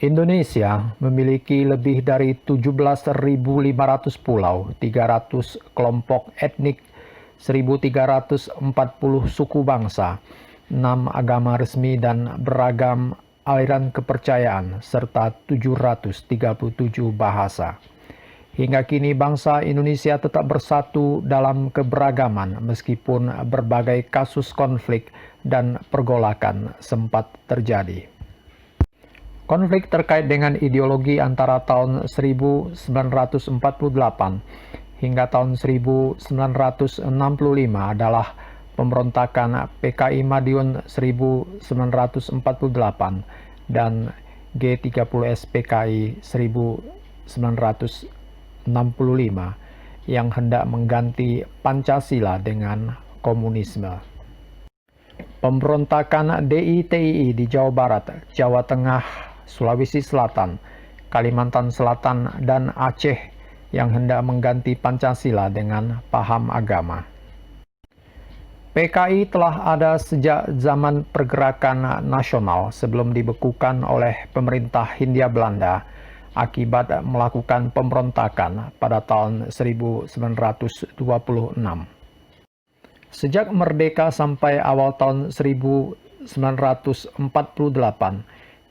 Indonesia memiliki lebih dari 17.500 pulau, 300 kelompok etnik, 1.340 suku bangsa, 6 agama resmi dan beragam aliran kepercayaan, serta 737 bahasa. Hingga kini bangsa Indonesia tetap bersatu dalam keberagaman meskipun berbagai kasus konflik dan pergolakan sempat terjadi. Konflik terkait dengan ideologi antara tahun 1948 hingga tahun 1965 adalah pemberontakan PKI Madiun 1948 dan G30S PKI 1965 yang hendak mengganti Pancasila dengan komunisme. Pemberontakan DITII di Jawa Barat, Jawa Tengah, Sulawesi Selatan, Kalimantan Selatan, dan Aceh yang hendak mengganti Pancasila dengan paham agama. PKI telah ada sejak zaman pergerakan nasional sebelum dibekukan oleh pemerintah Hindia Belanda akibat melakukan pemberontakan pada tahun 1926. Sejak merdeka sampai awal tahun 1948,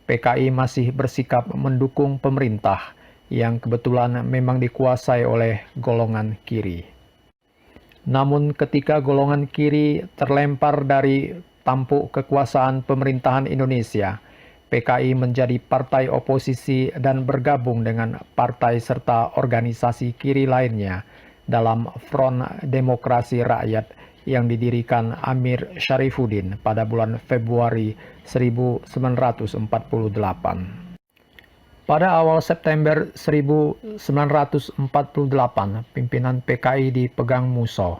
PKI masih bersikap mendukung pemerintah yang kebetulan memang dikuasai oleh golongan kiri. Namun ketika golongan kiri terlempar dari tampuk kekuasaan pemerintahan Indonesia, PKI menjadi partai oposisi dan bergabung dengan partai serta organisasi kiri lainnya dalam Front Demokrasi Rakyat yang didirikan Amir Syarifuddin pada bulan Februari 1948. Pada awal September 1948, pimpinan PKI dipegang Musso.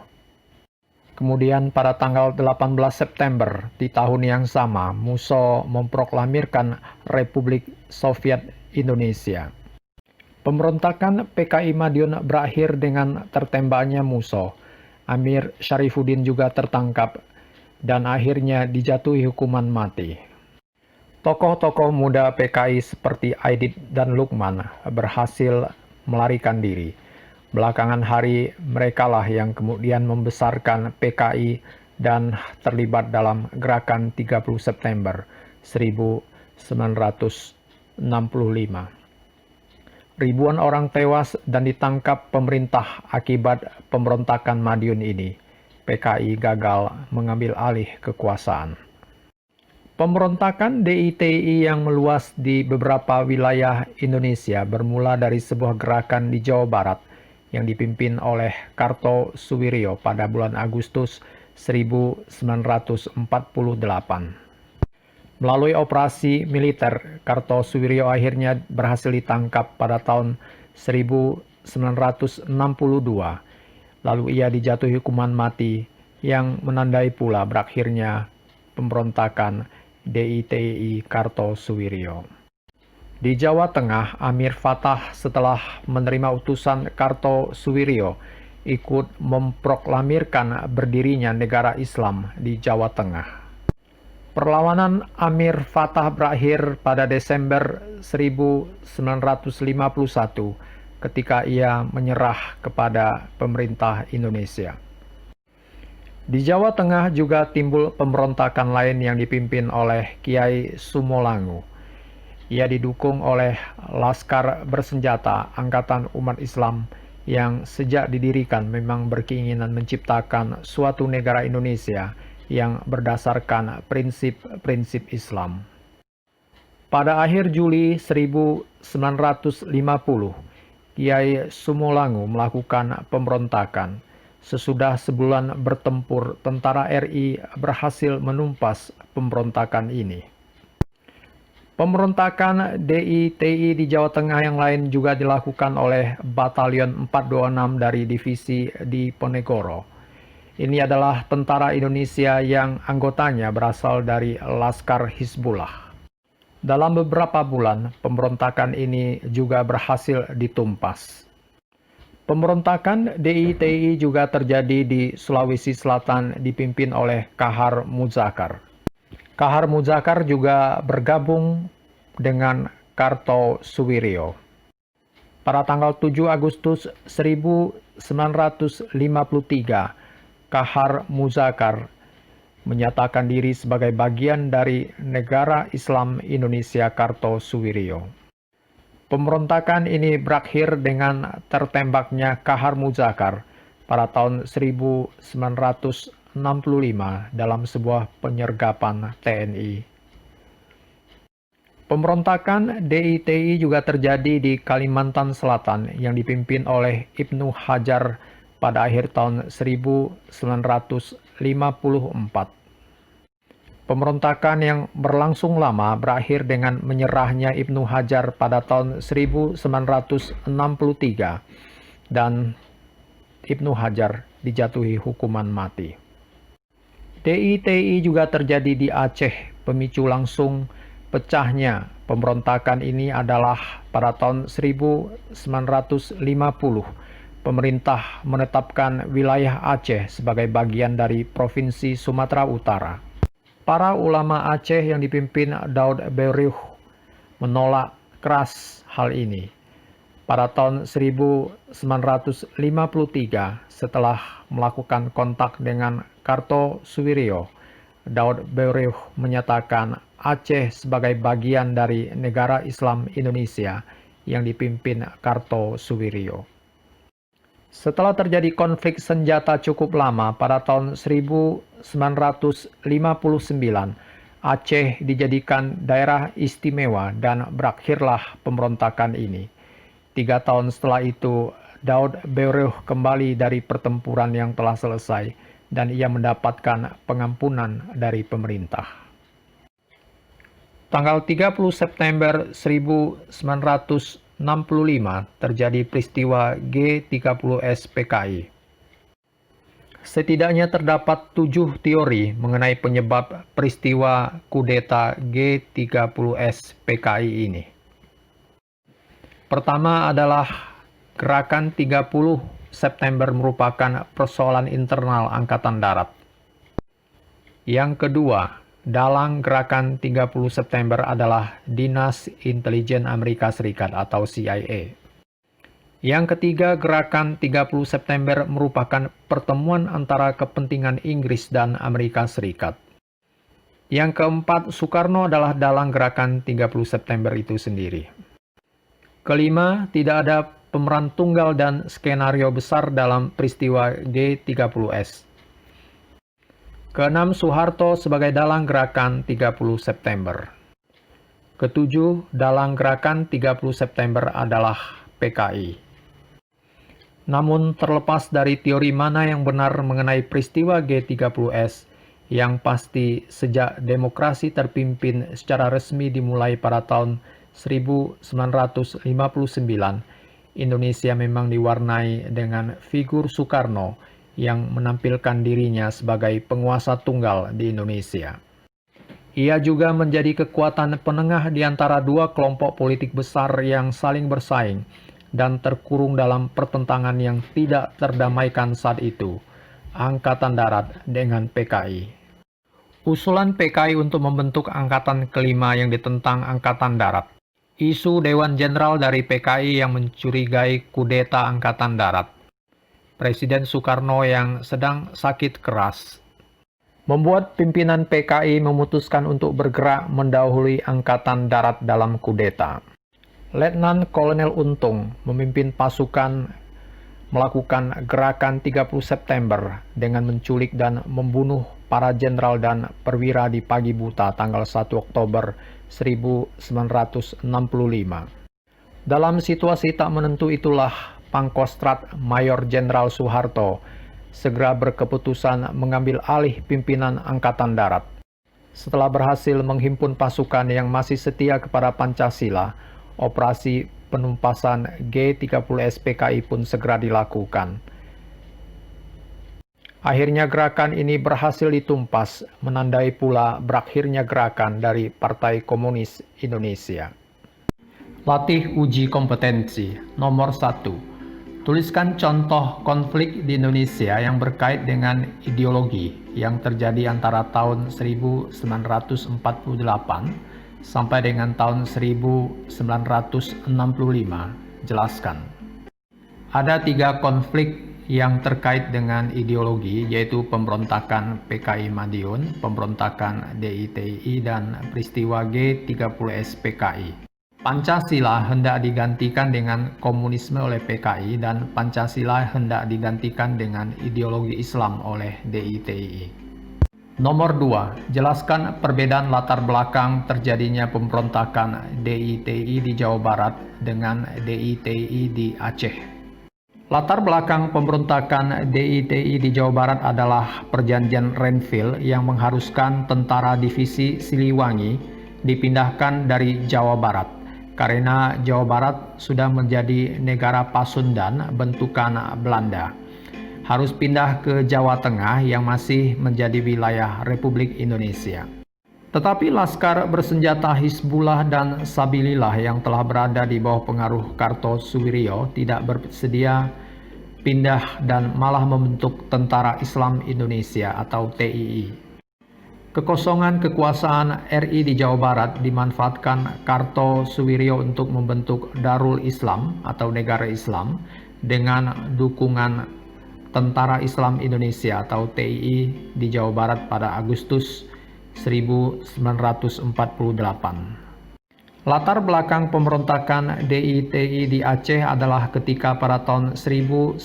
Kemudian pada tanggal 18 September di tahun yang sama, Musso memproklamirkan Republik Soviet Indonesia. Pemberontakan PKI Madiun berakhir dengan tertembaknya Musso. Amir Syarifuddin juga tertangkap dan akhirnya dijatuhi hukuman mati. Tokoh-tokoh muda PKI seperti Aidit dan Lukman berhasil melarikan diri. Belakangan hari merekalah yang kemudian membesarkan PKI dan terlibat dalam gerakan 30 September 1965. Ribuan orang tewas dan ditangkap pemerintah akibat pemberontakan Madiun ini. PKI gagal mengambil alih kekuasaan. Pemberontakan DITII yang meluas di beberapa wilayah Indonesia bermula dari sebuah gerakan di Jawa Barat yang dipimpin oleh Kartosuwiryo pada bulan Agustus 1948. Melalui operasi militer, Kartosuwiryo akhirnya berhasil ditangkap pada tahun 1962. Lalu ia dijatuhi hukuman mati yang menandai pula berakhirnya pemberontakan DITII Kartosuwiryo. Di Jawa Tengah, Amir Fatah setelah menerima utusan Kartosuwiryo ikut memproklamirkan berdirinya negara Islam di Jawa Tengah. Perlawanan Amir Fatah berakhir pada Desember 1951 ketika ia menyerah kepada pemerintah Indonesia. Di Jawa Tengah juga timbul pemberontakan lain yang dipimpin oleh Kiai Sumolangu. Ia didukung oleh Laskar Bersenjata Angkatan Umat Islam yang sejak didirikan memang berkeinginan menciptakan suatu negara Indonesia yang berdasarkan prinsip-prinsip Islam. Pada akhir Juli 1950, Kiai Sumolangu melakukan pemberontakan. Sesudah sebulan bertempur, tentara RI berhasil menumpas pemberontakan ini. Pemberontakan DITII di Jawa Tengah yang lain juga dilakukan oleh Batalion 426 dari Divisi Diponegoro. Ini adalah tentara Indonesia yang anggotanya berasal dari Laskar Hizbullah. Dalam beberapa bulan, pemberontakan ini juga berhasil ditumpas. Pemberontakan DITII juga terjadi di Sulawesi Selatan dipimpin oleh Kahar Muzakar. Kahar Muzakar juga bergabung dengan Kartosuwiryo. Pada tanggal 7 Agustus 1953, Kahar Muzakar menyatakan diri sebagai bagian dari Negara Islam Indonesia Kartosuwiryo. Pemberontakan ini berakhir dengan tertembaknya Kahar Muzakar pada tahun 1965 dalam sebuah penyergapan TNI. Pemberontakan DITI juga terjadi di Kalimantan Selatan yang dipimpin oleh Ibnu Hajar pada akhir tahun 1954. Pemberontakan yang berlangsung lama berakhir dengan menyerahnya Ibnu Hajar pada tahun 1963 dan Ibnu Hajar dijatuhi hukuman mati. DITI juga terjadi di Aceh. Pemicu langsung pecahnya pemberontakan ini adalah pada tahun 1950, pemerintah menetapkan wilayah Aceh sebagai bagian dari Provinsi Sumatera Utara. Para ulama Aceh yang dipimpin Daud Bereuch menolak keras hal ini. Pada tahun 1953, setelah melakukan kontak dengan Kartosuwiryo, Daud Bereuch menyatakan Aceh sebagai bagian dari Negara Islam Indonesia yang dipimpin Kartosuwiryo. Setelah terjadi konflik senjata cukup lama pada tahun 1959, Aceh dijadikan daerah istimewa dan berakhirlah pemberontakan ini. 3 tahun setelah itu, Daud Bereuch kembali dari pertempuran yang telah selesai dan ia mendapatkan pengampunan dari pemerintah. Tanggal 30 September 1965 terjadi peristiwa G30S PKI. Setidaknya terdapat 7 teori mengenai penyebab peristiwa kudeta G30S PKI ini. Pertama adalah gerakan 30 September merupakan persoalan internal Angkatan Darat. Yang kedua, dalang gerakan 30 September adalah Dinas Intelijen Amerika Serikat atau CIA. Yang ketiga, gerakan 30 September merupakan pertemuan antara kepentingan Inggris dan Amerika Serikat. Yang keempat, Soekarno adalah dalang gerakan 30 September itu sendiri. Kelima, tidak ada pemeran tunggal dan skenario besar dalam peristiwa G30S. Keenam, Soeharto sebagai dalang gerakan 30 September. Ketujuh, dalang gerakan 30 September adalah PKI. Namun terlepas dari teori mana yang benar mengenai peristiwa G30S, yang pasti sejak demokrasi terpimpin secara resmi dimulai pada tahun 1959, Indonesia memang diwarnai dengan figur Soekarno yang menampilkan dirinya sebagai penguasa tunggal di Indonesia. Ia juga menjadi kekuatan penengah di antara dua kelompok politik besar yang saling bersaing dan terkurung dalam pertentangan yang tidak terdamaikan saat itu, Angkatan Darat dengan PKI. Usulan PKI untuk membentuk Angkatan Kelima yang ditentang Angkatan Darat. Isu Dewan Jenderal dari PKI yang mencurigai kudeta Angkatan Darat. Presiden Soekarno yang sedang sakit keras membuat pimpinan PKI memutuskan untuk bergerak mendahului Angkatan Darat dalam kudeta. Letnan Kolonel Untung memimpin pasukan melakukan gerakan 30 September dengan menculik dan membunuh para jenderal dan perwira di pagi buta tanggal 1 Oktober 1965. Dalam situasi tak menentu itulah Pangkostrat Mayor Jenderal Soeharto segera berkeputusan mengambil alih pimpinan Angkatan Darat. Setelah berhasil menghimpun pasukan yang masih setia kepada Pancasila, operasi penumpasan G30S PKI pun segera dilakukan. Akhirnya gerakan ini berhasil ditumpas, menandai pula berakhirnya gerakan dari Partai Komunis Indonesia. Latih uji kompetensi. Nomor 1. Tuliskan contoh konflik di Indonesia yang berkait dengan ideologi yang terjadi antara tahun 1948 sampai dengan tahun 1965. Jelaskan. Ada 3 konflik yang terkait dengan ideologi, yaitu pemberontakan PKI Madiun, pemberontakan DITI, dan peristiwa G30S PKI. Pancasila hendak digantikan dengan komunisme oleh PKI dan Pancasila hendak digantikan dengan ideologi Islam oleh DITI. Nomor 2, jelaskan perbedaan latar belakang terjadinya pemberontakan DITI di Jawa Barat dengan DITI di Aceh. Latar belakang pemberontakan DITI di Jawa Barat adalah Perjanjian Renville yang mengharuskan tentara divisi Siliwangi dipindahkan dari Jawa Barat, karena Jawa Barat sudah menjadi negara Pasundan bentukan Belanda. Harus pindah ke Jawa Tengah yang masih menjadi wilayah Republik Indonesia. Tetapi Laskar bersenjata Hizbullah dan Sabilillah yang telah berada di bawah pengaruh Kartosuwiryo tidak bersedia pindah dan malah membentuk Tentara Islam Indonesia atau TII. Kekosongan kekuasaan RI di Jawa Barat dimanfaatkan Kartosuwiryo untuk membentuk Darul Islam atau Negara Islam dengan dukungan Tentara Islam Indonesia atau TII di Jawa Barat pada Agustus 1948. Latar belakang pemberontakan DITI di Aceh adalah ketika pada tahun 1950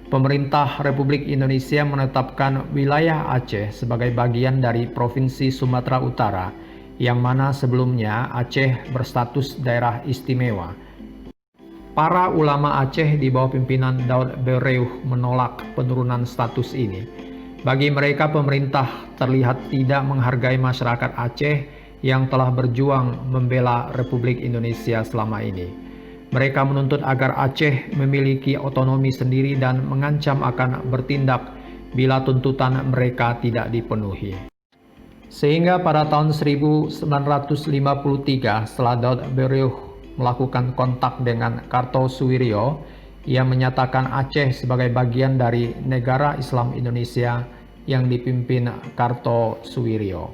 pemerintah Republik Indonesia menetapkan wilayah Aceh sebagai bagian dari Provinsi Sumatera Utara, yang mana sebelumnya Aceh berstatus daerah istimewa. Para ulama Aceh di bawah pimpinan Daud Bereuh menolak penurunan status ini. Bagi mereka, pemerintah terlihat tidak menghargai masyarakat Aceh yang telah berjuang membela Republik Indonesia selama ini. Mereka menuntut agar Aceh memiliki otonomi sendiri dan mengancam akan bertindak bila tuntutan mereka tidak dipenuhi. Sehingga pada tahun 1953, setelah Daud Bereuh melakukan kontak dengan Kartosuwiryo, ia menyatakan Aceh sebagai bagian dari Negara Islam Indonesia yang dipimpin Kartosuwiryo.